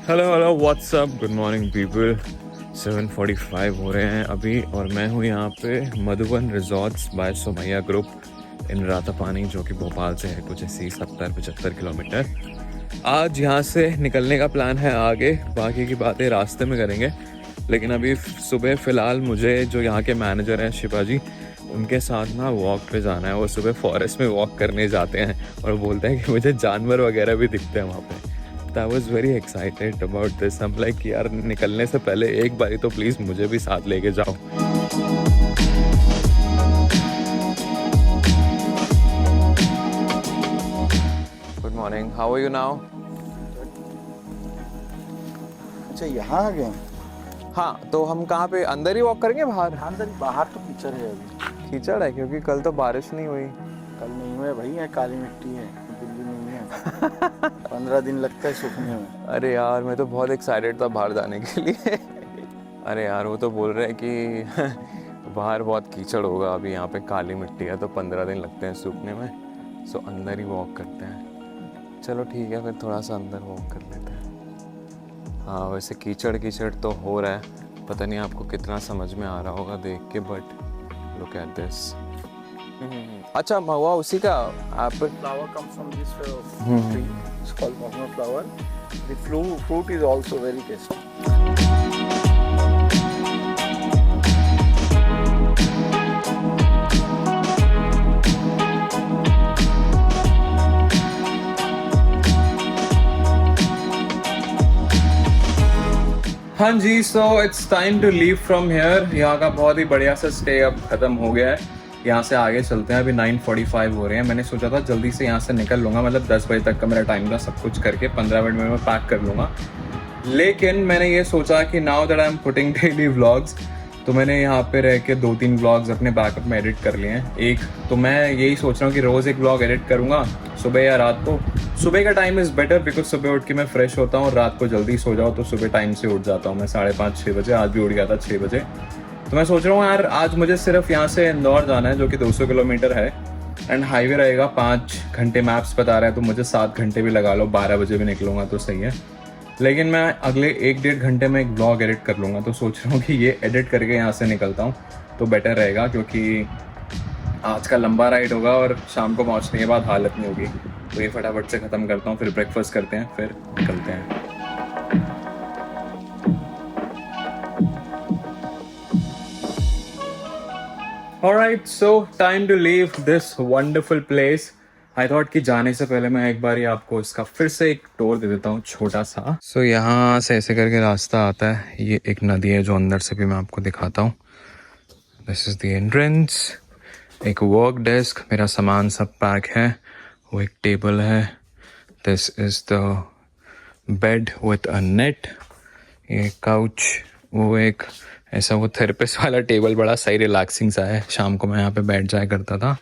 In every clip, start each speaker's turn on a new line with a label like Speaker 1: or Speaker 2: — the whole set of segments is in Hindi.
Speaker 1: Hello what's up, good morning people. 7:45 हो रहे हैं अभी और मैं हूँ यहाँ पे Madhuban resorts by Somaiya group in Ratapani, जो कि भोपाल से है कुछ ऐसी 70-75 किलोमीटर। आज यहाँ से निकलने का प्लान है, आगे बाकी की बातें रास्ते में करेंगे। लेकिन अभी सुबह फ़िलहाल मुझे जो यहाँ के मैनेजर हैं शिवाजी, उनके साथ ना वॉक पे जाना है। वो सुबह फॉरेस्ट में वॉक करने जाते हैं और बोलते हैं कि मुझे जानवर वगैरह भी दिखते हैं वहाँ पे। I was very excited about this. I'm like यार निकलने से पहले एक बारी तो प्लीज़ मुझे भी साथ लेके जाओ। Good morning. How are you now?
Speaker 2: अच्छा, यहाँ आ गए?
Speaker 1: हाँ, तो हम कहाँ पे अंदर ही वॉक करेंगे बाहर?
Speaker 2: अंदर बाहर तो कीचड़ है अभी।
Speaker 1: कीचड़ है क्योंकि कल तो बारिश नहीं हुई।
Speaker 2: कल नहीं हुआ भाई, यहाँ काली मिट्टी है, दिल्ली नहीं है। 15 दिन लगता है सूखने में।
Speaker 1: अरे यार मैं तो बहुत एक्साइटेड था बाहर जाने के लिए। अरे यार वो तो बोल रहे हैं कि बाहर बहुत कीचड़ होगा, अभी यहाँ पे काली मिट्टी है तो 15 दिन लगते हैं सूखने में। सो अंदर ही वॉक करते हैं। चलो ठीक है, फिर थोड़ा सा अंदर वॉक कर लेते हैं। हाँ वैसे कीचड़ तो हो रहा है, पता नहीं आपको कितना समझ में आ रहा होगा देख के, बट लुक एट दिस। अच्छा हुआ उसी का Apple
Speaker 2: Flower comes from this tree. It's called mono flower. The fruit is also very tasty.
Speaker 1: हाँ जी, so it's time to leave from here. यहाँ का बहुत ही बढ़िया सा स्टे अब खत्म हो गया है। यहाँ से आगे चलते हैं। अभी 9:45 हो रहे हैं। मैंने सोचा था जल्दी से यहाँ से निकल लूँगा, मतलब 10 बजे तक का मेरा टाइम था, सब कुछ करके 15 मिनट में मैं पैक कर लूँगा। लेकिन मैंने ये सोचा कि now that I am putting daily vlogs, तो मैंने यहाँ पे रह के 2-3 व्लॉग्स अपने बैकअप में एडिट कर लिए हैं। एक तो मैं यही सोच रहा हूँ कि रोज़ एक व्लॉग एडिट करूँगा, सुबह या रात को। सुबह का टाइम इज़ बेटर बिकॉज सुबह उठ के मैं फ्रेश होता हूँ और रात को जल्दी सो जाओ तो सुबह टाइम से उठ जाता हूँ मैं 5:30-6 बजे। आज भी उठ गया था 6 बजे। तो मैं सोच रहा हूँ यार आज मुझे सिर्फ यहाँ से इंदौर जाना है, जो कि 200 किलोमीटर है, एंड हाईवे रहेगा 5 घंटे मैप्स बता रहा है, तो मुझे 7 घंटे भी लगा लो, 12 बजे भी निकलूँगा तो सही है। लेकिन मैं अगले 1-1.5 घंटे में एक ब्लॉग एडिट कर लूँगा, तो सोच रहा हूँ कि ये एडिट करके यहाँ से निकलता हूँ तो बेटर रहेगा, क्योंकि आज का लंबा राइड होगा और शाम को पहुँचने के बाद हालत नहीं होगी। तो ये फटाफट से ख़त्म करता हूँ, फिर ब्रेकफास्ट करते हैं, फिर निकलते हैं। Alright, so time to leave this wonderful place. I thought कि जाने से पहले मैं एक बार ही आपको इसका फिर से एक टूर दे देता हूँ छोटा सा। So यहाँ से ऐसे करके रास्ता आता है, ये एक नदी है जो अंदर से भी मैं आपको दिखाता हूँ। This is the entrance. एक वर्क डेस्क, मेरा सामान सब पैक है, वो एक टेबल है। This is the bed with a net. ये काउच, वो एक ऐसा वो थेरेपिस्ट वाला टेबल, बड़ा सही रिलैक्सिंग सा है, शाम को मैं यहाँ पे बैठ जाया करता था।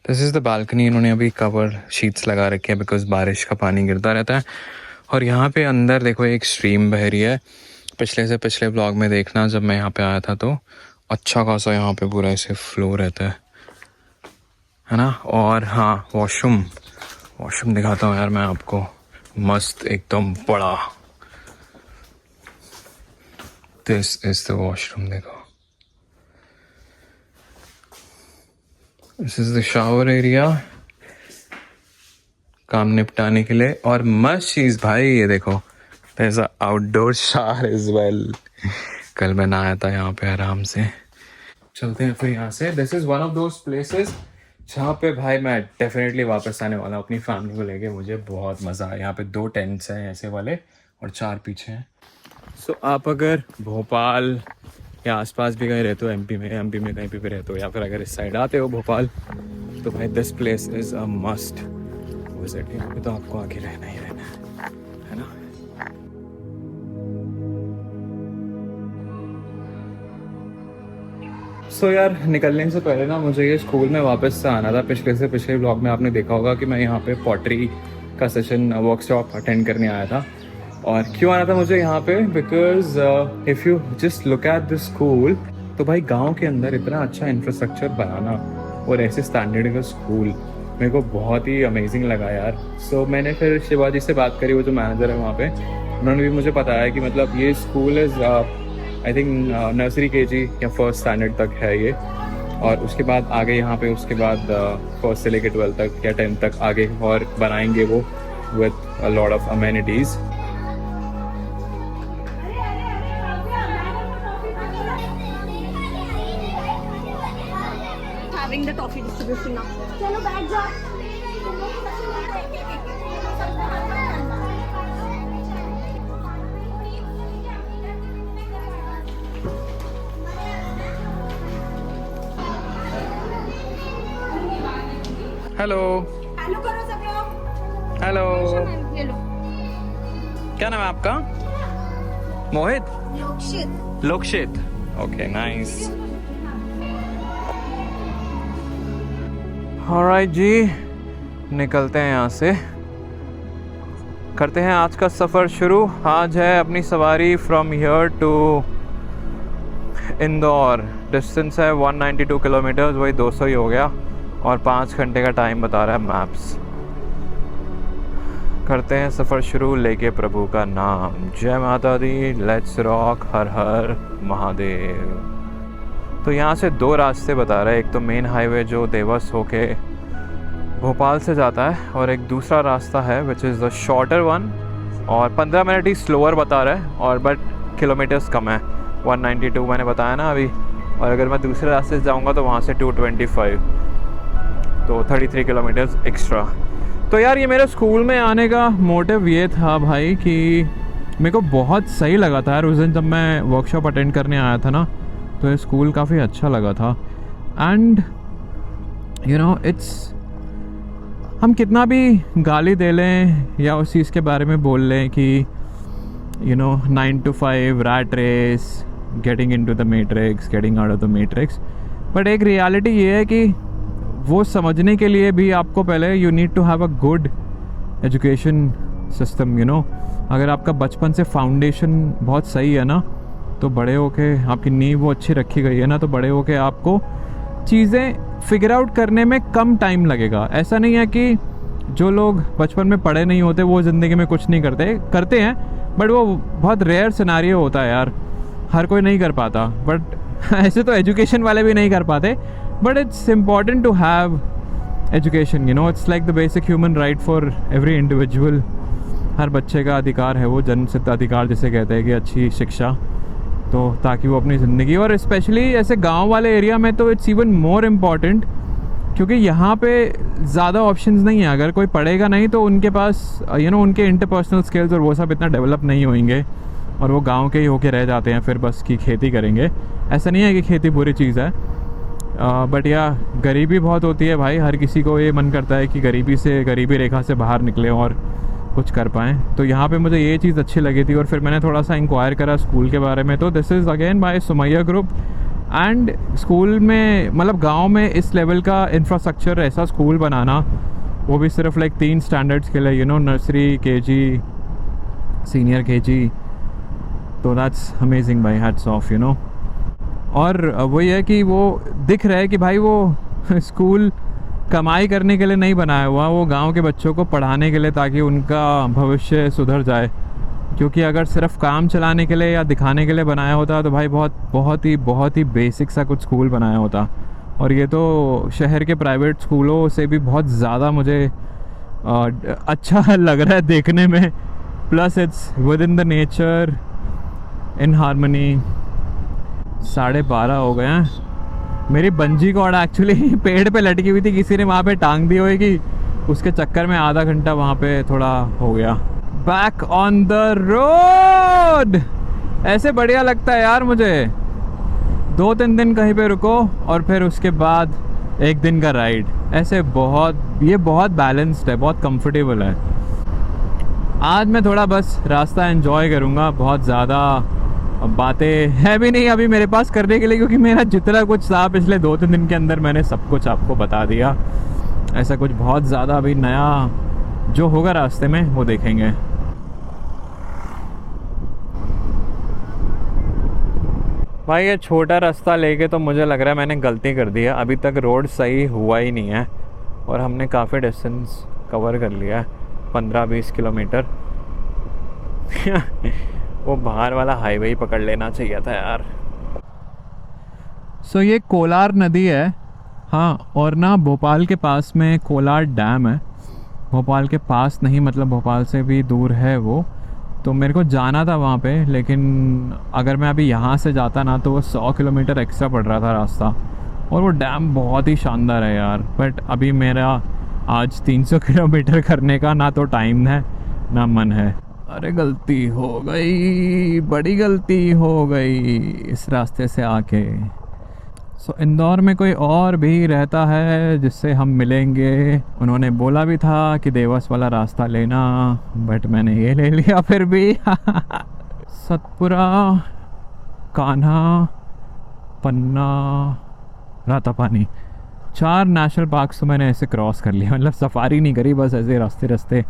Speaker 1: This is the balcony. इन्होंने अभी कवर शीट्स लगा रखे हैं बिकॉज बारिश का पानी गिरता रहता है। और यहाँ पे अंदर देखो एक स्ट्रीम बह रही है। पिछले ब्लॉग में देखना जब मैं यहाँ पे आया था तो अच्छा खासा यहाँ पे पूरा ऐसे फ्लो रहता है ना। और हाँ वॉशरूम दिखाता हूँ यार मैं आपको, मस्त एकदम बड़ा। This is the washroom, देखो। This is the shower area, काम निपटाने के लिए। और मस्त चीज़ भाई ये देखो, there's a outdoor shower as well। कल मैं नहाया था यहाँ पे आराम से। चलते हैं फिर यहाँ से। This is one of those places जहाँ पे भाई मैं डेफिनेटली वापस आने वाला हूँ अपनी फैमिली को लेके। मुझे बहुत मज़ा आया। यहाँ पे 2 टेंट्स हैं ऐसे वाले और 4 पीछे हैं। सो आप अगर भोपाल या आसपास भी कहीं रहते हो, एमपी में कहीं पे भी रहते हो, या फिर अगर इस साइड आते हो भोपाल, तो भाई this place is a must visit. यहाँ पे तो आपको आके रहना ही रहना है ना। सो यार निकलने से पहले ना मुझे ये स्कूल में वापस से आना था। पिछले ब्लॉग में आपने देखा होगा कि मैं यहाँ पे पॉटरी का सेशन वर्कशॉप अटेंड करने आया था। और क्यों आना था मुझे यहाँ पे, because if you just look at the school, तो भाई गांव के अंदर इतना अच्छा इंफ्रास्ट्रक्चर बनाना और ऐसे स्टैंडर्ड का स्कूल मेरे को बहुत ही अमेजिंग लगा यार। सो मैंने फिर शिवाजी से बात करी, वो जो मैनेजर है वहाँ पे, उन्होंने भी मुझे बताया कि मतलब ये school is I think nursery KG या फर्स्ट स्टैंडर्ड तक है ये, और उसके बाद आगे यहाँ पे उसके बाद फर्स्ट से लेके 12 तक या 10 तक आगे और बनाएंगे वो with a lot of amenities.
Speaker 3: Having the toffee distribution now. चलो बैठ जाओ।
Speaker 1: हेलो
Speaker 3: हेलो करो सब लोग।
Speaker 1: हेलो,
Speaker 3: ये लो।
Speaker 1: क्या नाम है आपका? मोहित?
Speaker 3: लोकशित।
Speaker 1: लोकशित, ओके नाइस। ऑलराइट जी, निकलते हैं यहाँ से, करते हैं आज का सफ़र शुरू। आज है अपनी सवारी from here to Indore. Distance है 192 किलोमीटर्स, वही 200 ही हो गया, और 5 घंटे का टाइम बता रहा है मैप्स। करते हैं सफ़र शुरू, लेके प्रभु का नाम। जय माता दी, लेट्स रॉक, हर हर महादेव। तो यहाँ से 2 रास्ते बता रहा है, एक तो मेन हाईवे जो देवस होके भोपाल से जाता है, और एक दूसरा रास्ता है which is the shorter one, और 15 मिनट ही स्लोअर बता रहा है, और बट किलोमीटर्स कम है। 192 मैंने बताया ना अभी, और अगर मैं दूसरे रास्ते से जाऊँगा तो वहाँ से 225, तो 33 किलोमीटर्स एक्स्ट्रा। तो यार ये मेरे स्कूल में आने का मोटिव ये था भाई कि मेरे को बहुत सही लगा था यार उस दिन जब मैं वर्कशॉप अटेंड करने आया था ना, तो ये स्कूल काफ़ी अच्छा लगा था। एंड यू नो इट्स, हम कितना भी गाली दे लें या उस चीज़ के बारे में बोल लें कि you know 9 to 5 rat race, getting into the matrix, getting out of the matrix, but एक रियलिटी ये है कि वो समझने के लिए भी आपको पहले you need to have a good education system, you know. अगर आपका बचपन से फाउंडेशन बहुत सही है ना, तो बड़े होके आपकी नींव वो अच्छी रखी गई है ना, तो बड़े होके आपको चीज़ें फिगर आउट करने में कम टाइम लगेगा। ऐसा नहीं है कि जो लोग बचपन में पढ़े नहीं होते वो ज़िंदगी में कुछ नहीं करते हैं, बट वो बहुत रेयर सिनारियो होता है यार, हर कोई नहीं कर पाता। बट ऐसे तो एजुकेशन वाले भी नहीं कर पाते, but it's important to have education, you know. It's like the basic human right for every individual. हर बच्चे का अधिकार है वो, जन्मसिद्ध अधिकार जिसे कहते हैं कि अच्छी शिक्षा, तो ताकि वो अपनी ज़िंदगी, और स्पेशली ऐसे गांव वाले एरिया में तो इट्स इवन मोर इम्पॉर्टेंट, क्योंकि यहाँ पे ज़्यादा ऑप्शंस नहीं है। अगर कोई पढ़ेगा नहीं तो उनके पास यू नो उनके इंटरपर्सनल स्किल्स और वो सब इतना डेवलप नहीं होंगे, और वो गांव के ही होके रह जाते हैं, फिर बस की खेती करेंगे। ऐसा नहीं है कि खेती बुरी चीज़ है, बट या गरीबी बहुत होती है भाई। हर किसी को ये मन करता है कि गरीबी रेखा से बाहर निकले और कुछ कर पाएँ। तो यहाँ पे मुझे ये चीज़ अच्छी लगी थी, और फिर मैंने थोड़ा सा इंक्वायर करा स्कूल के बारे में। तो this is again by Somaiya group, and school में मतलब गांव में इस लेवल का इंफ्रास्ट्रक्चर, ऐसा स्कूल बनाना, वो भी सिर्फ लाइक 3 स्टैंडर्ड्स के लिए, you know, nursery, KG, senior KG. तो दैट्स अमेजिंग भाई, हैट्स ऑफ, यू नो। और वही है कि वो दिख रहा है कि भाई वो स्कूल कमाई करने के लिए नहीं बनाया हुआ, वो गांव के बच्चों को पढ़ाने के लिए, ताकि उनका भविष्य सुधर जाए। क्योंकि अगर सिर्फ काम चलाने के लिए या दिखाने के लिए बनाया होता तो भाई बहुत ही बेसिक सा कुछ स्कूल बनाया होता। और ये तो शहर के प्राइवेट स्कूलों से भी बहुत ज़्यादा मुझे अच्छा लग रहा है देखने में। Plus it's with in the nature, in harmony. 12:30 हो गए हैं। मेरी बंजी कॉर्ड एक्चुअली पेड़ पे लटकी हुई थी, किसी ने वहाँ पे टांग दी होगी, उसके चक्कर में आधा घंटा वहाँ पे थोड़ा हो गया। बैक ऑन द रोड, ऐसे बढ़िया लगता है यार मुझे। 2-3 दिन कहीं पे रुको और फिर उसके बाद 1 दिन का राइड, ऐसे ये बहुत बैलेंस्ड है, बहुत कंफर्टेबल है। आज मैं थोड़ा बस रास्ता एंजॉय करूँगा, बहुत ज़्यादा बातें है भी नहीं अभी मेरे पास करने के लिए, क्योंकि मेरा जितना कुछ था पिछले 2-3 दिन के अंदर मैंने सब कुछ आपको बता दिया। ऐसा कुछ बहुत ज़्यादा अभी नया जो होगा रास्ते में वो देखेंगे। भाई ये छोटा रास्ता लेके तो मुझे लग रहा है मैंने गलती कर दी है। अभी तक रोड सही हुआ ही नहीं है, और हमने काफ़ी डिस्टेंस कवर कर लिया है, 15-20 किलोमीटर। वो बाहर वाला हाईवे ही पकड़ लेना चाहिए था यार। सो ये कोलार नदी है, हाँ, और ना भोपाल के पास में कोलार डैम है। भोपाल के पास नहीं, मतलब भोपाल से भी दूर है वो। तो मेरे को जाना था वहाँ पे, लेकिन अगर मैं अभी यहाँ से जाता ना तो वो 100 किलोमीटर एक्स्ट्रा पड़ रहा था रास्ता। और वो डैम बहुत ही शानदार है यार, बट अभी मेरा आज 300 किलोमीटर करने का ना तो टाइम है ना मन है। अरे गलती हो गई, बड़ी गलती हो गई इस रास्ते से आके। सो इंदौर में कोई और भी रहता है जिससे हम मिलेंगे। उन्होंने बोला भी था कि देवास वाला रास्ता लेना, बट मैंने ये ले लिया फिर भी। सतपुरा, कान्हा, पन्ना, रातापानी, 4 नेशनल पार्क्स तो मैंने ऐसे क्रॉस कर लिया। मतलब सफारी नहीं करी, बस ऐसे रास्ते रास्ते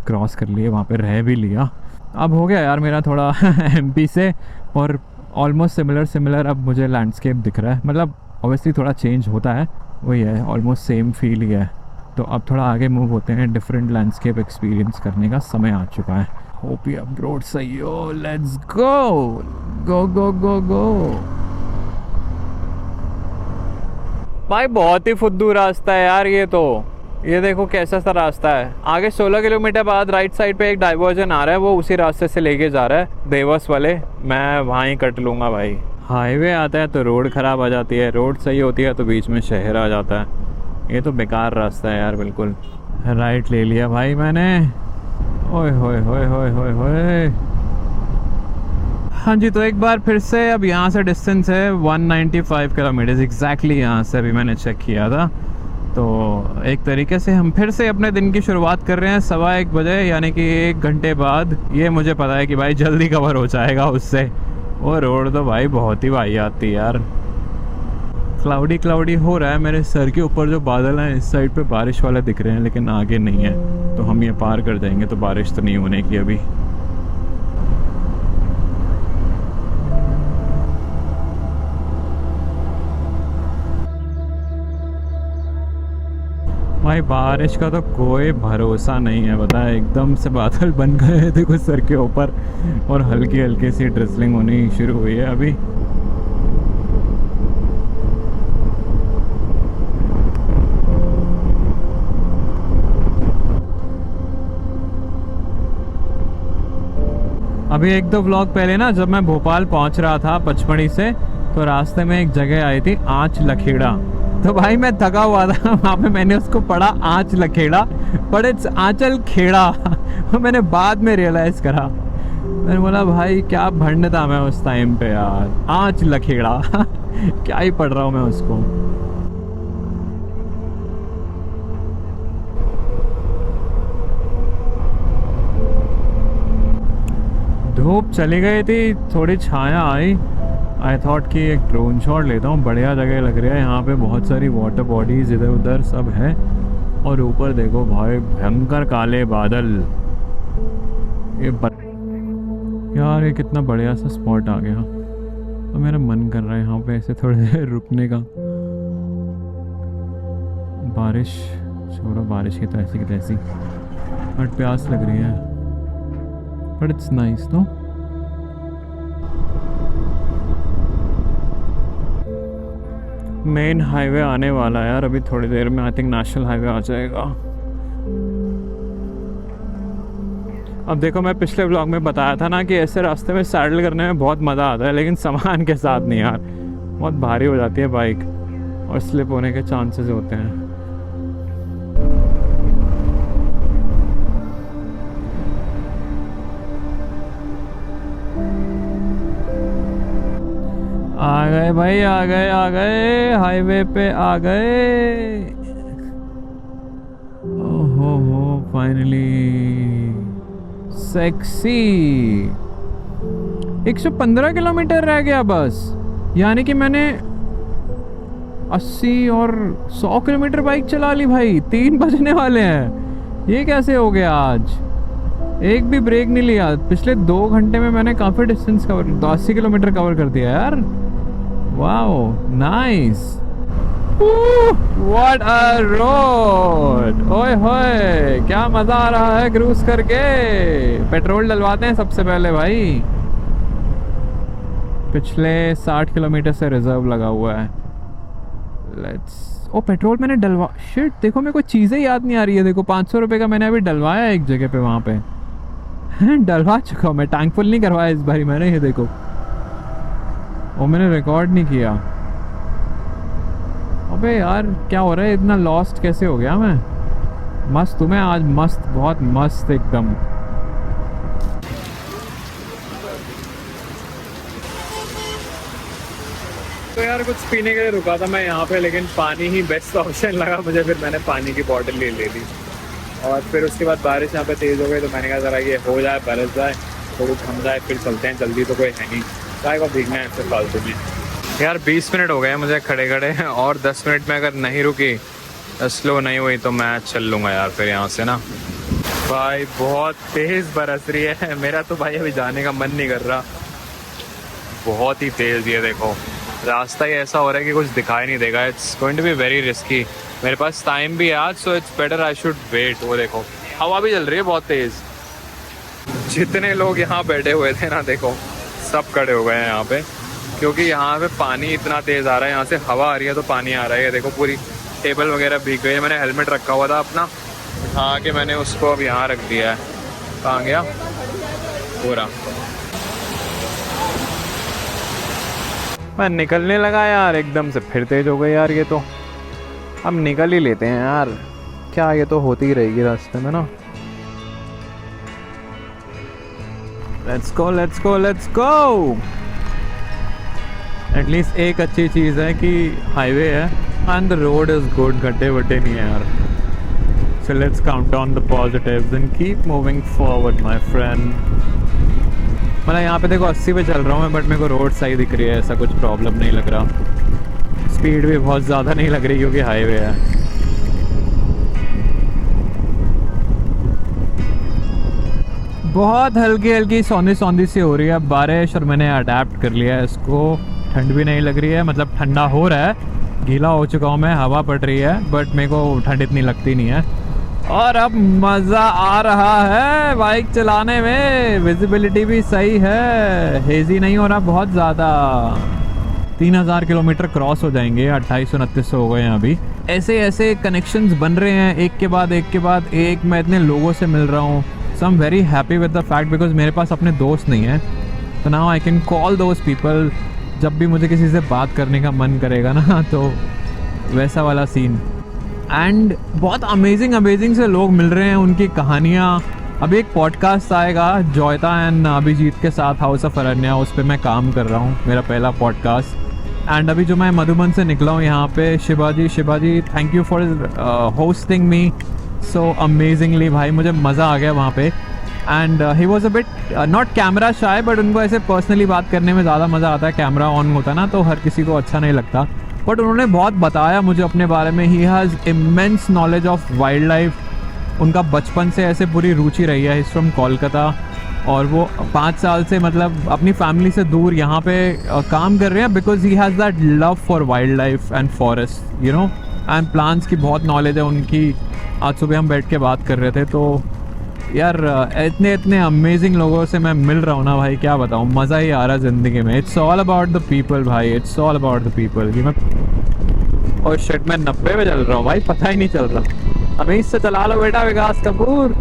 Speaker 1: क्रॉस कर लिए, वहाँ पे रह भी लिया। अब हो गया यार मेरा थोड़ा एमपी से, और ऑलमोस्ट सिमिलर अब मुझे लैंडस्केप दिख रहा है। मतलब ऑब्वियसली थोड़ा चेंज होता है, वही है, ऑलमोस्ट सेम फील ही है। तो अब थोड़ा आगे मूव होते हैं, डिफरेंट लैंडस्केप एक्सपीरियंस करने का समय आ चुका है। होप ये अब रोड सही हो, लेट्स गो गो गो गो गो। भाई बहुत ही फुद्दू रास्ता है यार ये तो। ये देखो कैसा सा रास्ता है। आगे 16 किलोमीटर बाद राइट साइड पे एक डाइवर्जन आ रहा है, वो उसी रास्ते से लेके जा रहा है देवास वाले। मैं वहाँ ही कट लूँगा भाई। हाईवे आता है तो रोड ख़राब आ जाती है, रोड सही होती है तो बीच में शहर आ जाता है। ये तो बेकार रास्ता है यार बिल्कुल। राइट ले लिया भाई मैंने। ओए होए होए होए होए होए। हाँ जी, तो एक बार फिर से अब यहाँ से डिस्टेंस है 195 किलोमीटर एग्जैक्टली। यहाँ से अभी मैंने चेक किया था। तो एक तरीके से हम फिर से अपने दिन की शुरुआत कर रहे हैं 1:15 बजे, यानी कि 1 घंटे बाद। ये मुझे पता है कि भाई जल्दी कवर हो जाएगा उससे। वो रोड तो भाई बहुत ही वाही आती है यार। क्लाउडी हो रहा है, मेरे सर के ऊपर जो बादल हैं इस साइड पे बारिश वाले दिख रहे हैं, लेकिन आगे नहीं है। तो हम ये पार कर जाएंगे, तो बारिश तो नहीं होने की अभी। भाई बारिश का तो कोई भरोसा नहीं है, पता है। एकदम से बादल बन गए देखो सर के ऊपर, और हल्की हल्की सी ड्रिजलिंग होनी शुरू हुई है अभी। अभी 1-2 व्लॉग पहले ना, जब मैं भोपाल पहुंच रहा था पचमढ़ी से, तो रास्ते में एक जगह आई थी आँच लखेड़ा। तो भाई मैं थका हुआ था, वहाँ पे मैंने उसको पढ़ा आँच लखेड़ा, बट इट्स आंचल खेड़ा। मैंने बाद में रियलाइज करा। मैंने बोला भाई क्या भंड था मैं उस टाइम पे यार, आँच लखेड़ा। क्या ही पढ़ रहा हूँ मैं उसको। धूप चली गई थी, थोड़ी छाया आई। आई थॉट कि एक ड्रोन शॉट लेता हूँ, बढ़िया जगह लग रहा है यहाँ पे। बहुत सारी वाटर बॉडीज इधर उधर सब है, और ऊपर देखो भाई भयंकर काले बादल। यार ये कितना बढ़िया सा स्पॉट आ गया। तो मेरा मन कर रहा है यहाँ पे ऐसे थोड़ी देर रुकने का। बारिश छोड़ो, बारिश की तो ऐसी की तैसी, बट प्यास लग रही है। But it's nice no. Main highway आने वाला है यार अभी थोड़ी देर में। आई थिंक नेशनल हाईवे आ जाएगा। अब देखो, मैं पिछले व्लॉग में बताया था ना कि ऐसे रास्ते में सैडल करने में बहुत मज़ा आता है, लेकिन सामान के साथ नहीं यार। बहुत भारी हो जाती है बाइक, और स्लिप होने के चांसेस होते हैं। आ गए भाई, आ गए हाईवे पे आ गए। ओहो हो, फाइनली सेक्सी। 115 किलोमीटर रह गया बस, यानी कि मैंने 80 और 100 किलोमीटर बाइक चला ली भाई। 3 बजने वाले हैं। ये कैसे हो गया आज? एक भी ब्रेक नहीं लिया। पिछले 2 घंटे में मैंने काफ़ी डिस्टेंस कवर, 80 किलोमीटर कवर कर दिया यार। Wow nice. What a road, ओए होए क्या मजा आ रहा है क्रूज करके। पेट्रोल डलवाते हैं सबसे पहले भाई। पिछले 60 किलोमीटर से रिजर्व लगा हुआ है। लेट्स, ओ पेट्रोल मैंने डलवा, शिट देखो मेरे को चीज़ें याद नहीं आ रही है। देखो 500 रुपये का मैंने अभी डलवाया एक जगह पे, वहाँ पे डलवा चुका हूँ मैं। टैंक फुल नहीं करवाया इस बारी मैंने, ये देखो। वो मैंने रिकॉर्ड नहीं किया। अबे यार क्या हो रहा है, इतना लॉस्ट कैसे हो गया मैं। मस्त हूँ मैं आज, मस्त, बहुत मस्त एकदम। तो यार कुछ पीने के लिए रुका था मैं यहाँ पे, लेकिन पानी ही बेस्ट ऑप्शन लगा मुझे। फिर मैंने पानी की बॉटल ले ली। और फिर उसके बाद बारिश यहाँ पे तेज़ हो गई, तो मैंने कहा ज़रा ये हो जाए, बरस जाए, थोड़ी थम जाए, फिर चलते हैं। जल्दी तो कोई है नहीं, चाहे को भीगना है फिर फालतू में। यार 20 मिनट हो गए हैं मुझे खड़े खड़े, और 10 मिनट में अगर नहीं रुकी, स्लो नहीं हुई, तो मैं चल लूँगा यार फिर यहाँ से ना। भाई बहुत तेज़ बरस रही है, मेरा तो भाई अभी जाने का मन नहीं कर रहा, बहुत ही तेज़। ये देखो रास्ता ही ऐसा हो रहा है कि कुछ दिखाई नहीं देगा। It's going to be very risky. मेरे पास टाइम भी है आज, so it's better I should wait. वो देखो हवा भी चल रही है बहुत तेज़। जितने लोग यहाँ बैठे हुए थे ना, देखो सब खड़े हो गए हैं यहाँ पे, क्योंकि यहाँ पे पानी इतना तेज़ आ रहा है। यहाँ से हवा आ रही है तो पानी आ रहा है। देखो पूरी टेबल वगैरह भीग गई है। मैंने हेलमेट रखा हुआ था अपना, उठा के मैंने उसको अब यहाँ रख दिया है। कहाँ गया पूरा। मैं निकलने लगा यार, एकदम से फिर तेज हो गई यार ये तो। अब निकल ही लेते हैं यार, क्या ये तो होती ही रहेगी रास्ते में ना। Let's go let's go let's go. At least एक अच्छी चीज़ है कि हाईवे है and the road is good, गड्ढे वड्ढे नहीं है यार। So let's count down the positives and keep moving forward my friend. मतलब यहाँ पे देखो 80 पे चल रहा हूँ मैं, बट मेरे को रोड सही दिख रही है, ऐसा कुछ प्रॉब्लम नहीं लग रहा। स्पीड भी बहुत ज़्यादा नहीं लग रही क्योंकि हाईवे है। बहुत हल्की हल्की सौंधी सौंधी सी हो रही है बारिश, और मैंने अडेप्ट कर लिया है इसको। ठंड भी नहीं लग रही है, मतलब ठंडा हो रहा है, गीला हो चुका हूँ मैं, हवा पड़ रही है, बट मेरे को ठंड इतनी लगती नहीं है। और अब मज़ा आ रहा है बाइक चलाने में, विजिबिलिटी भी सही है, हेजी नहीं हो रहा बहुत ज़्यादा। 3000 किलोमीटर क्रॉस हो जाएंगे, 2800-2900 हो गए हैं अभी। ऐसे ऐसे कनेक्शंस बन रहे हैं एक के बाद एक के बाद एक। मैं इतने लोगों से मिल रहा हूँ, so I am very happy with the fact, because मेरे पास अपने दोस्त नहीं है, तो now I can call those people. जब भी मुझे किसी से बात करने का मन करेगा ना, तो वैसा वाला सीन। एंड बहुत अमेजिंग से लोग मिल रहे हैं, उनकी कहानियाँ। अभी एक पॉडकास्ट आएगा जॉयता एंड अभिजीत के साथ, हाउस ऑफ अरण्या, उस पर मैं काम कर रहा हूँ, मेरा पहला पॉडकास्ट। एंड अभी जो मैं मधुबन से निकला हूँ यहाँ पे, Shivaji thank you for hosting me so amazingly. भाई मुझे मज़ा आ गया वहाँ पे। And he was a bit not camera shy, but उनको ऐसे पर्सनली बात करने में ज़्यादा मज़ा आता है। कैमरा ऑन होता ना तो हर किसी को अच्छा नहीं लगता, बट उन्होंने बहुत बताया मुझे अपने बारे में। He has immense knowledge of wild life. उनका बचपन से ऐसे पूरी रुचि रही है। इज़ फ्रॉम कोलकाता, और वो 5 साल से मतलब अपनी फैमिली से दूर यहाँ पे काम कर रहे हैं, because he has that love for wild life and forest, you know, and plants की बहुत नॉलेज है उनकी। आज सुबह हम बैठ के बात कर रहे थे, तो यार इतने अमेजिंग लोगों से मैं मिल रहा हूँ ना भाई, क्या बताऊँ, मज़ा ही आ रहा है ज़िंदगी में। It's all about the people भाई, it's all about the people. कि मैं और शिट मैं 90 में चल रहा हूँ भाई, पता ही नहीं चल रहा। अभी इससे चला लो बेटा विकास कपूर।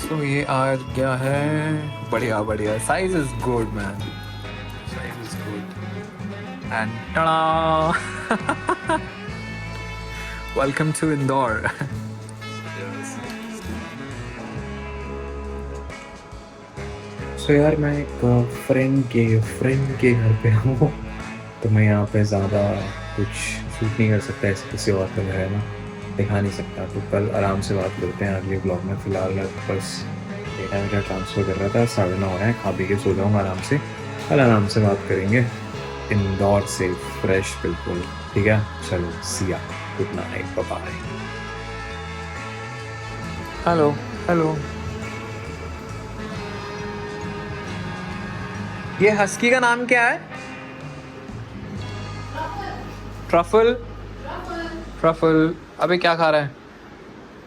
Speaker 1: तो ये आ गया है, बढ़िया। Size is good man, size is good. And tada, welcome to Indore. So यार मैं एक फ्रेंड के घर पे हूँ, तो मैं यहाँ पे ज़्यादा कुछ शूट नहीं कर सकता, ऐसे किसी और का घर है ना, दिखा नहीं सकता। तो कल आराम से बात करते हैं अगले ब्लॉग में। फ़िलहाल बस डेटा मेरा ट्रांसफ़र कर रहा था, 9:30 हो रहे हैं, खा पी के सो जाऊँगा आराम से। कल आराम से बात करेंगे इंदौर से, फ्रेश बिल्कुल। ठीक है, चलो Siya, good night, bye bye. Hello. ये हस्की का नाम क्या है? ट्रफल। ट्रफल। अबे क्या खा रहा है?